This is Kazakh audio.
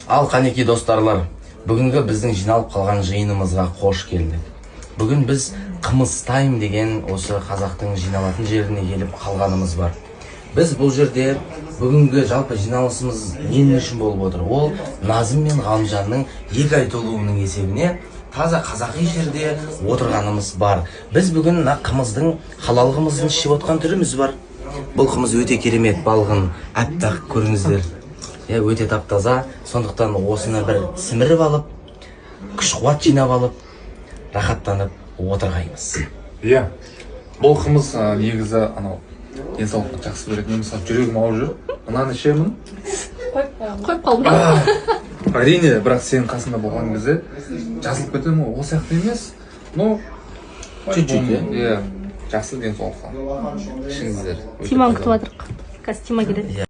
Ал қанеки достарлар, бүгінгі біздің жиналып қалған жиынымызға қош келдік. Бүгін біз Қымыз тайм деген осы қазақтың жиналатын жеріне келіп қалғанымыз бар. Біз бұл жерде бүгінгі жалпы жиналысымыз не үшін болып отыр? Ол Назым мен Ғалымжанның 2 ай толуының есебіне таза қазақи жерде отырғанымыз бар. Біз бүгін қымыздың, халал қымыздың ішіп отқан түріміз бар. Бұл қымыз өте керемет, балғын, әппақ, көріңіздер. Өте тап-таза, сондықтан осыны бір сіміріп алып, күш-қуат жинап алып, рахаттанып отырғаймыз. Бұл қымыз негізі денсаулыққа жақсы береді. Мен мысалы жүрегім ауырып жүр. Мынаны ішемін. Қойып қалдым. Әрине, бірақ сенің қасында болған кезде жазылып кетемін ғой. Ол сияқты емес. Чуть-чуть, жақсы денсаулыққа. Ішіңіздер. Тиманы күтіп жатырық. Қазір Тима келеді.